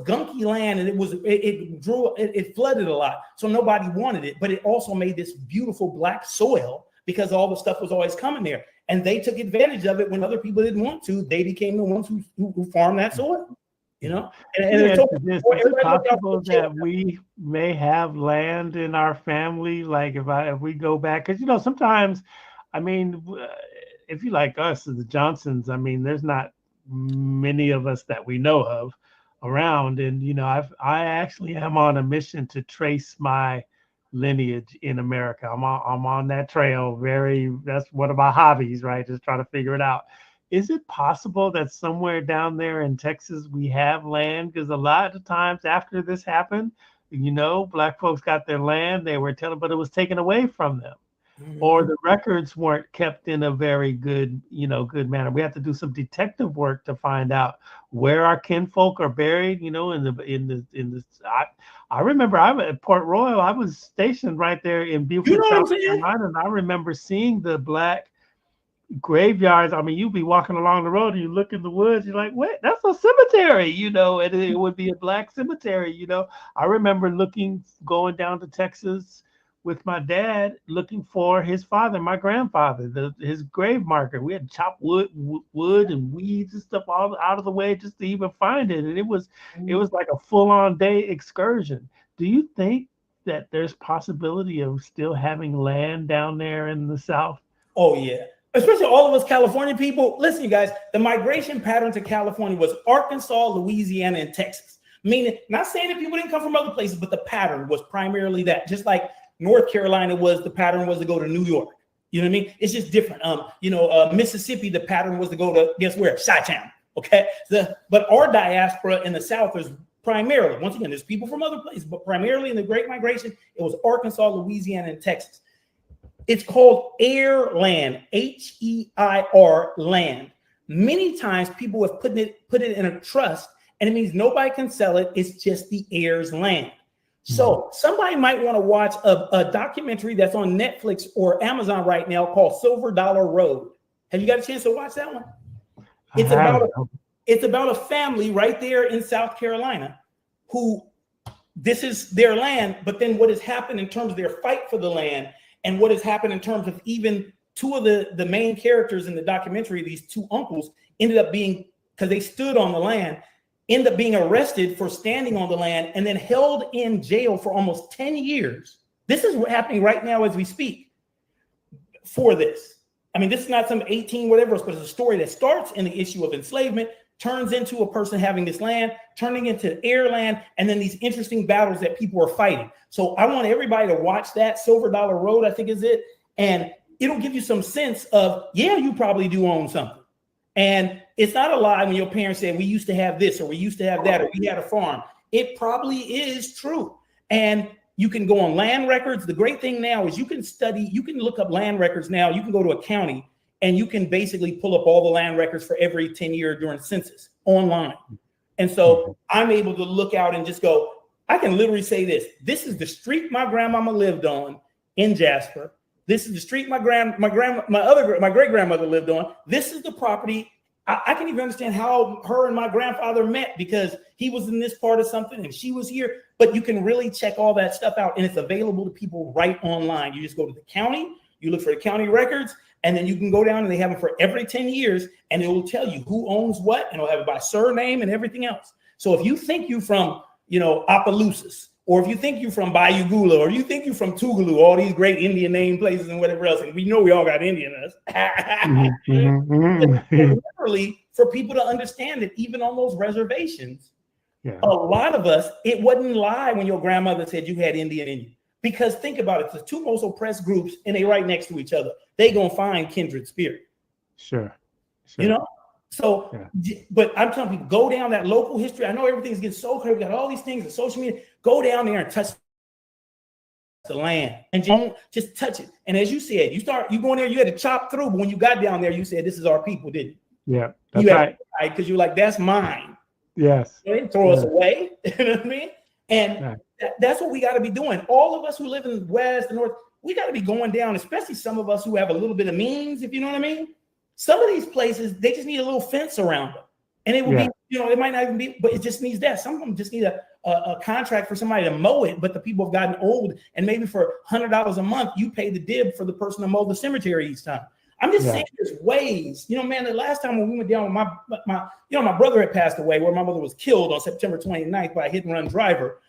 gunky land, and it flooded a lot, so nobody wanted it. But it also made this beautiful black soil, because all the stuff was always coming there, and they took advantage of it when other people didn't want to. They became the ones who farmed that soil. you know? Let me ask you this. Is it everybody look out possible for the that we may have land in our family? Like if we go back, because sometimes, I mean, if you like us, the Johnsons, I mean, there's not many of us that we know of around, and I actually am on a mission to trace my lineage in America. I'm on that trail. That's one of my hobbies, right? Just trying to figure it out. Is it possible that somewhere down there in Texas we have land? Because a lot of times after this happened, Black folks got their land, they were telling, but it was taken away from them, or the records weren't kept in a very good manner. We have to do some detective work to find out where our kinfolk are buried. I remember I was at Port Royal. I was stationed right there in Beaufort, South Carolina, and I remember seeing the Black graveyards. I mean, you'd be walking along the road and you look in the woods, you're like, wait, that's a cemetery, and it would be a Black cemetery. I remember going down to Texas with my dad, looking for his father, my grandfather, his grave marker. We had to chop wood and weeds and stuff all out of the way just to even find it. And it was like a full-on day excursion. Do you think that there's possibility of still having land down there in the South? Oh, yeah. Especially all of us California people. Listen, you guys, the migration pattern to California was Arkansas, Louisiana, and Texas. Meaning, not saying that people didn't come from other places, but the pattern was primarily that. Just like North Carolina the pattern was to go to New York. You know what I mean? It's just different. Mississippi, the pattern was to go to, guess where? Chi-town. Okay. But our diaspora in the South is primarily, once again, there's people from other places, but primarily in the Great Migration, it was Arkansas, Louisiana, and Texas. It's called heir land, H-E-I-R land. Many times people have put it in a trust, and it means nobody can sell it. It's just the heir's land. So somebody might want to watch a documentary that's on Netflix or Amazon right now called Silver Dollar Road. Have you got a chance to watch that one? It's about a family right there in South Carolina who this is their land, but then what has happened in terms of their fight for the land and what has happened in terms of even two of the main characters in the documentary, these two uncles, ended up being, because they stood on the land, ended up being arrested for standing on the land and then held in jail for almost 10 years. This is what's happening right now as we speak for this. I mean, this is not some 18 whatever else, but it's a story that starts in the issue of enslavement, turns into a person having this land, turning into heir land, and then these interesting battles that people are fighting. So I want everybody to watch that. Silver Dollar Road, I think is it. And it'll give you some sense of, yeah, you probably do own something. And it's not a lie when your parents say, we used to have this, or we used to have that, or we had a farm. It probably is true. And you can go on land records. The great thing now is you can look up land records now. You can go to a county and you can basically pull up all the land records for every 10 year during census online. And so I'm able to look out and just go, I can literally say this. This is the street my grandmama lived on in Jasper. This is the street my great grandmother lived on. This is the property. I can even understand how her and my grandfather met because he was in this part of something and she was here. But you can really check all that stuff out, and it's available to people right online. You just go to the county, you look for the county records, and then you can go down and they have them for every 10 years, and it will tell you who owns what, and it'll have it by surname and everything else. So if you think you're from, Opelousas, or if you think you're from Bayou Gula, or you think you're from Tougaloo, all these great Indian name places and whatever else, and we know we all got Indian in us. Literally, for people to understand that even on those reservations, a lot of us, it wouldn't lie when your grandmother said you had Indian in you. Because think about it, the two most oppressed groups, and they right next to each other, they gonna find kindred spirit. Sure. So, but I'm telling people, go down that local history. I know everything's getting so crazy. We got all these things and social media. Go down there and touch the land and just touch it. And as you said, you go in there, you had to chop through. But when you got down there, you said, this is our people, didn't you? Yeah, that's right. Because you're like, that's mine. Yes. They didn't throw us away. You know what I mean? And that's what we got to be doing. All of us who live in the West, the North, we got to be going down, especially some of us who have a little bit of means, if you know what I mean. Some of these places, they just need a little fence around them. And it will be, it might not even be, but it just needs that. Some of them just need a contract for somebody to mow it, but the people have gotten old. And maybe for $100 a month, you pay the dib for the person to mow the cemetery each time. I'm just saying there's ways, man, the last time when we went down with my brother had passed away, where my mother was killed on September 29th by a hit and run driver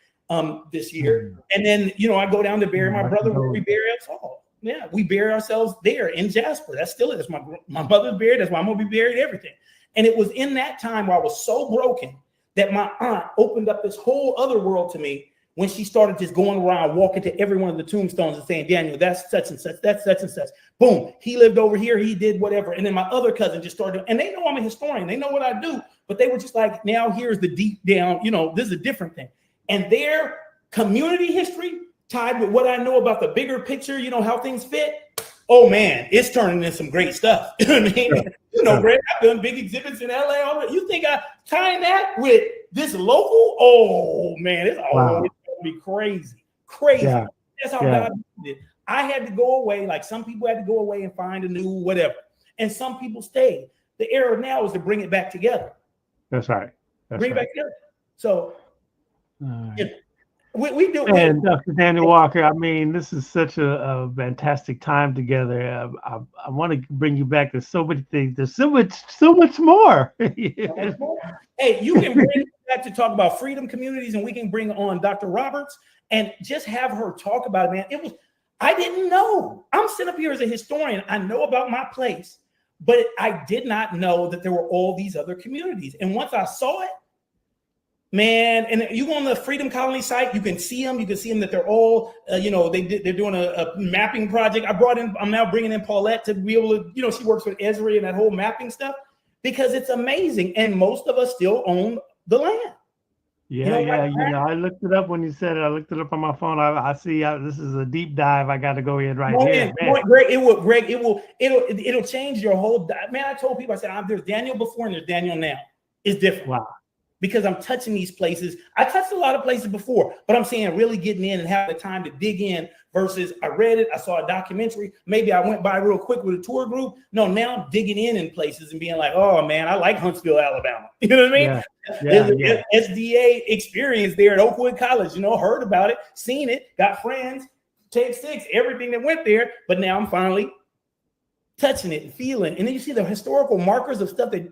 this year. And then, I go down to bury my brother where we bury us all. Yeah, we bury ourselves there in Jasper. That's still it. That's my mother's buried. That's why I'm going to be buried, everything. And it was in that time where I was so broken that my aunt opened up this whole other world to me when she started just going around, walking to every one of the tombstones and saying, Daniel, that's such and such, that's such and such. Boom, he lived over here, he did whatever. And then my other cousin just started, and they know I'm a historian, they know what I do, but they were just like, now here's the deep down, this is a different thing. And their community history tied with what I know about the bigger picture, how things fit. Oh man, it's turning into some great stuff. I mean, Greg, I've done big exhibits in LA already. You think I tying that with this local? Oh man, it's going to be crazy. Yeah. That's how God did it. I had to go away, like some people had to go away and find a new whatever, and some people stayed. The era now is to bring it back together. That's right. Bring it back together. So. We do. And Dr. Daniel Walker, I mean, this is such a fantastic time together. I want to bring you back. There's so many things. There's so much more. Hey, you can bring me back to talk about freedom communities, and we can bring on Dr. Roberts and just have her talk about it, man. I didn't know. I'm sitting up here as a historian. I know about my place, but I did not know that there were all these other communities. And once I saw it, man, and you go on the Freedom Colony site, you can see them. You can see them that they're all, they're doing a mapping project. I'm now bringing in Paulette to be able to, she works with Esri and that whole mapping stuff, because it's amazing. And most of us still own the land. I looked it up when you said it. I looked it up on my phone. I see this is a deep dive. I got to go in here. Greg, it'll change your whole, man. I told people, I said, there's Daniel before and there's Daniel now. It's different. Wow. Because I'm touching these places. I touched a lot of places before, but I'm saying really getting in and having the time to dig in versus I read it, I saw a documentary, maybe I went by real quick with a tour group. No, now I'm digging in places and being like, oh man, I like Huntsville, Alabama. You know what I mean? There's SDA experience there at Oakwood College, heard about it, seen it, got friends, take 6, everything that went there. But now I'm finally touching it and feeling. And then you see the historical markers of stuff that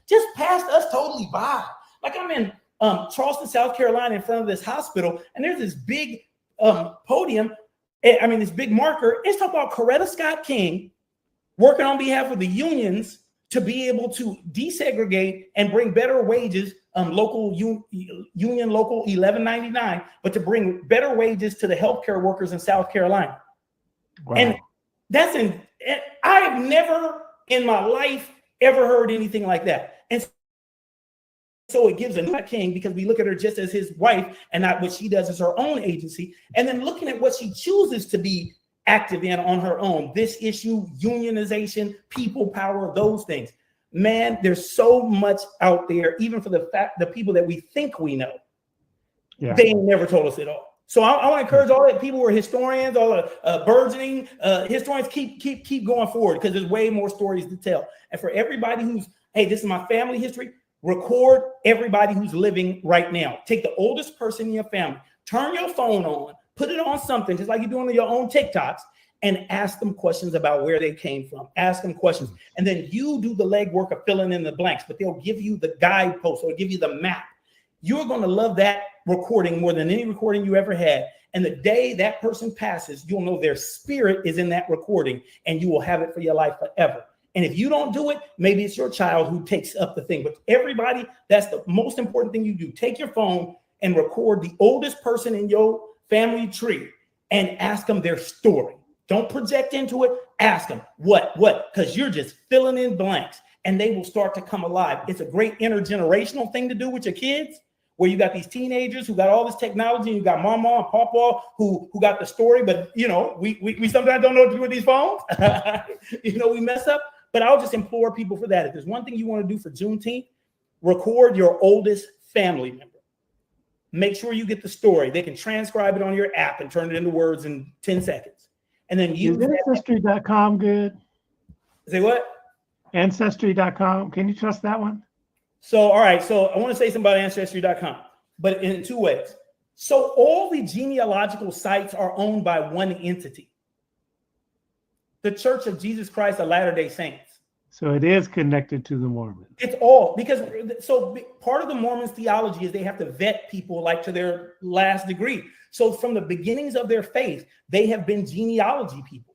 just passed us totally by. Like I'm in Charleston, South Carolina, in front of this hospital, and there's this big podium. This big marker. It's talking about Coretta Scott King working on behalf of the unions to be able to desegregate and bring better wages. Local union local 1199, but to bring better wages to the healthcare workers in South Carolina. Wow. And I have never in my life ever heard anything like that. And so it gives a king, because we look at her just as his wife and not what she does as her own agency. And then looking at what she chooses to be active in on her own, this issue, unionization, people power, those things. Man, there's so much out there, even for the people that we think we know. Yeah. They ain't never told us it all. So I want to encourage all the people who are historians, all the burgeoning historians, keep going forward, because there's way more stories to tell. And for everybody who's, hey, this is my family history, record everybody who's living right now. Take the oldest person in your family, turn your phone on, put it on something, just like you're doing on your own TikToks, and ask them questions about where they came from. Ask them questions. And then you do the legwork of filling in the blanks, but they'll give you the guidepost, or give you the map. You're going to love that recording more than any recording you ever had. And the day that person passes, you'll know their spirit is in that recording, and you will have it for your life forever. And if you don't do it, maybe it's your child who takes up the thing. But everybody, that's the most important thing you do. Take your phone and record the oldest person in your family tree and ask them their story. Don't project into it. Ask them what, because you're just filling in blanks, and they will start to come alive. It's a great intergenerational thing to do with your kids, where you got these teenagers who got all this technology, and you got mama and papa who got the story, but we sometimes don't know what to do with these phones. We mess up. But I'll just implore people for that. If there's one thing you want to do for Juneteenth, record your oldest family member. Make sure you get the story. They can transcribe it on your app and turn it into words in 10 seconds. And then use Ancestry.com good? Say what? Ancestry.com. Can you trust that one? So, all right. So I want to say something about Ancestry.com, but in 2 ways. So all the genealogical sites are owned by one entity. The Church of Jesus Christ of Latter-day Saints. So it is connected to the Mormons. It's all because part of the Mormons' theology is they have to vet people like to their last degree. So from the beginnings of their faith, they have been genealogy people.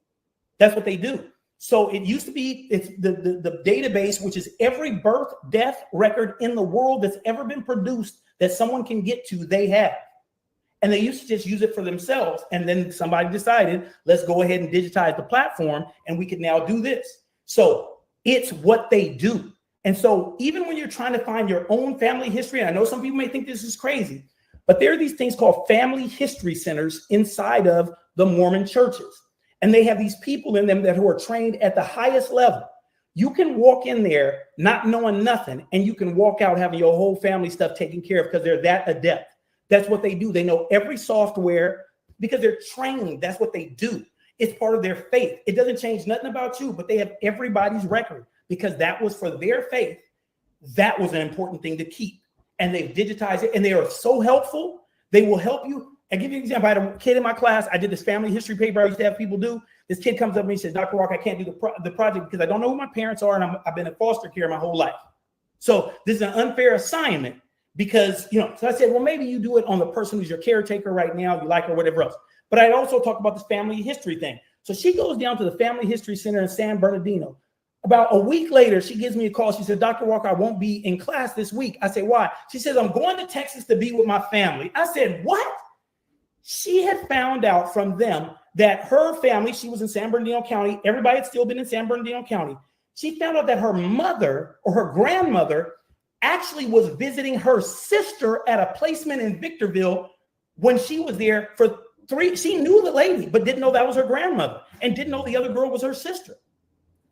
That's what they do. So it used to be, it's the database, which is every birth, death record in the world that's ever been produced that someone can get to, they have. And they used to just use it for themselves. And then somebody decided, let's go ahead and digitize the platform and we can now do this. So it's what they do. And so even when you're trying to find your own family history, and I know some people may think this is crazy, but there are these things called family history centers inside of the Mormon churches. And they have these people in them who are trained at the highest level. You can walk in there not knowing nothing, and you can walk out having your whole family stuff taken care of because they're that adept. That's what they do. They know every software because they're trained. That's what they do. It's part of their faith. It doesn't change nothing about you, but they have everybody's record because that was for their faith. That was an important thing to keep. And they've digitized it, and they are so helpful. They will help you. I'll give you an example. I had a kid in my class. I did this family history paper I used to have people do. This kid comes up to me and says, Dr. Walker, I can't do the project because I don't know who my parents are, and I've been in foster care my whole life. So this is an unfair assignment because, so I said, well, maybe you do it on the person who's your caretaker right now, you like her, whatever else. But I'd also talk about this family history thing. So she goes down to the Family History Center in San Bernardino. About a week later, she gives me a call. She said, Dr. Walker, I won't be in class this week. I said, why? She says, I'm going to Texas to be with my family. I said, what? She had found out from them that her family, she was in San Bernardino County. Everybody had still been in San Bernardino County. She found out that her mother or her grandmother actually was visiting her sister at a placement in Victorville when she was there for she knew the lady, but didn't know that was her grandmother and didn't know the other girl was her sister.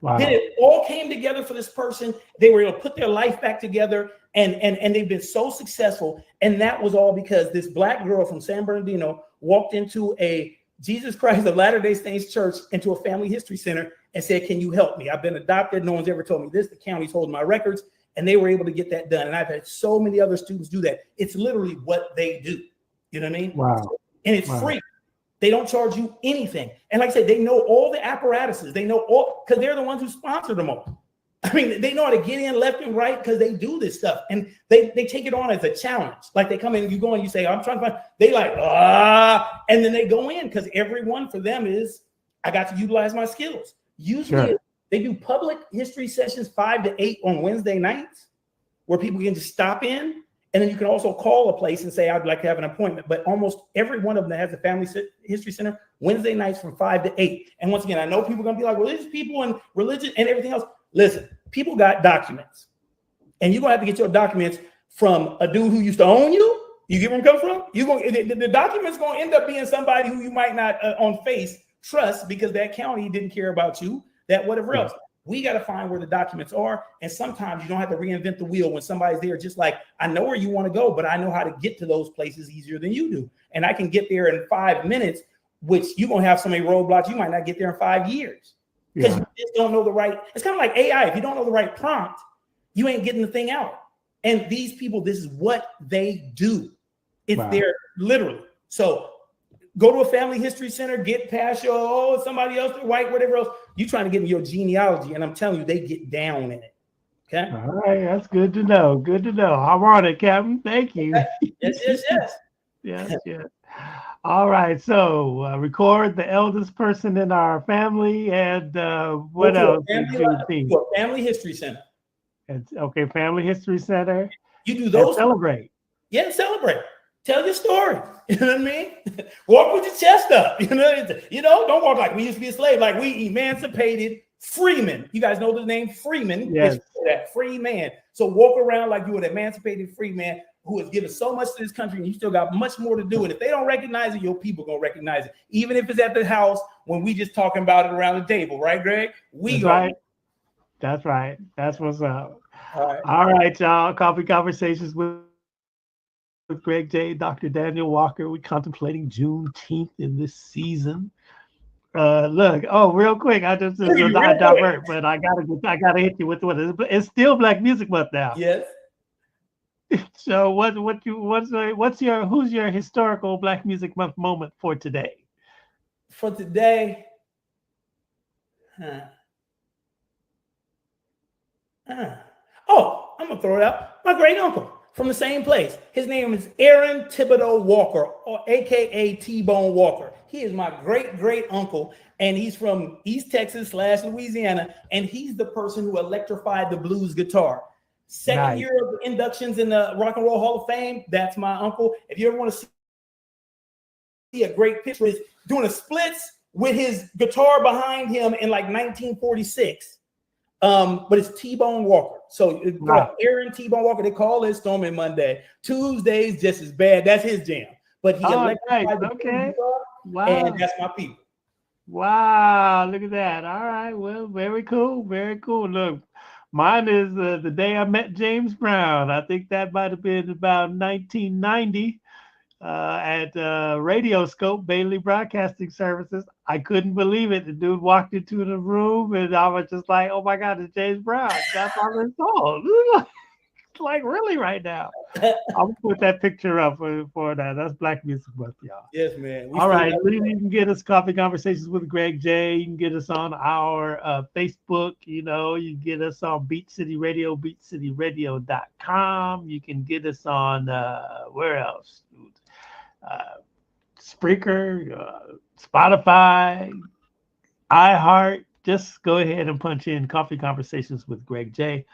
Wow. Then it all came together for this person. They were able to put their life back together and they've been so successful. And that was all because this Black girl from San Bernardino walked into a Jesus Christ of Latter-day Saints church, into a family history center, and said, can you help me? I've been adopted. No one's ever told me this. The county's holding my records. And they were able to get that done. And I've had so many other students do that. It's literally what they do. You know what I mean? Wow. And it's free. They don't charge you anything. And like I said, they know all the apparatuses. They know all, because they're the ones who sponsor them all. I mean, they know how to get in left and right because they do this stuff. And they take it on as a challenge. Like they come in, you go and you say, I'm trying to find, they like, and then they go in because everyone for them is, I got to utilize my skills. Usually they do public history sessions 5 to 8 on Wednesday nights where people can just stop in. And then you can also call a place and say, I'd like to have an appointment. But almost every one of them that has a family history center, Wednesday nights from 5 to 8. And once again, I know people are going to be like, well, there's people in religion and everything else. Listen, people got documents. And you're going to have to get your documents from a dude who used to own you. You get where I'm coming from? The document's going to end up being somebody who you might not on face trust because that county didn't care about you, that whatever else. We got to find where the documents are. And sometimes you don't have to reinvent the wheel when somebody's there. Just like, I know where you want to go, but I know how to get to those places easier than you do. And I can get there in 5 minutes, which you're going to have so many roadblocks. You might not get there in 5 years because you just don't know the right. It's kind of like AI. If you don't know the right prompt, you ain't getting the thing out. And these people, this is what they do. It's there literally. So go to a family history center, get past your, somebody else, white, whatever else. You're trying to get in your genealogy, and I'm telling you, they get down in it. Okay. All right. That's good to know. Good to know. I'm on it, Captain. Thank you. Yes. All right. So record the eldest person in our family and what else? Family history center. Okay. Family history center. You do those. Celebrate. Yeah, celebrate. Tell your story. You know what I mean? Walk with your chest up. You know, don't walk like we used to be a slave, like we emancipated freemen. You guys know the name Freeman? Yes. That free man. So walk around like you an emancipated free man who has given so much to this country, and you still got much more to do. And if they don't recognize it, your people gonna recognize it. Even if it's at the house when we just talking about it around the table, right, Greg? That's right. That's what's up. All right, y'all. Coffee Conversations with Greg J, Dr. Daniel Walker. We're contemplating Juneteenth in this season. Look, real quick, I just divert, but I gotta hit you with what it's still Black Music Month now. Yes. So who's your historical Black Music Month moment for today? For today, Oh, I'm gonna throw it out. My great uncle from the same place. His name is Aaron Thibodeau Walker, or AKA T-Bone Walker. He is my great uncle, and he's from East Texas / Louisiana, and he's the person who electrified the blues guitar. Second year of inductions in the Rock and Roll Hall of Fame. That's my uncle. If you ever want to see a great picture, is doing a splits with his guitar behind him in like 1946. But it's T-Bone Walker. So Aaron T-Bone Walker, they call it Stormy Monday. Tuesdays just as bad. That's his jam. But he electrified the guitar, and that's my people. Wow, look at that. All right, well, very cool, very cool. Look, mine is the day I met James Brown. I think that might have been about 1990 at Radioscope, Bailey Broadcasting Services. I couldn't believe it. The dude walked into the room, and I was just like, "Oh my God, it's James Brown!" That's all it's called. Like really right now. I'll put that picture up for that. That's Black Music Month, y'all. Yes, man. All right, you can get us Coffee Conversations with Greg J. You can get us on our Facebook. You can get us on Beat City Radio, beatcityradio.com. You can get us on where else? Spreaker, Spotify, iHeart. Just go ahead and punch in Coffee Conversations with Greg J.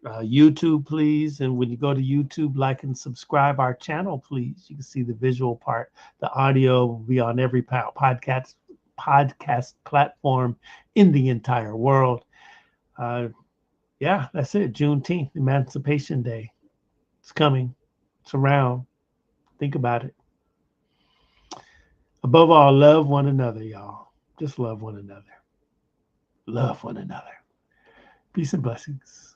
YouTube, please. And when you go to YouTube, like and subscribe our channel, please. You can see the visual part. The audio will be on every podcast platform in the entire world. Yeah, that's it. Juneteenth, Emancipation Day. It's coming. It's around. Think about it. Above all, love one another, y'all. Just love one another. Love one another. Peace and blessings.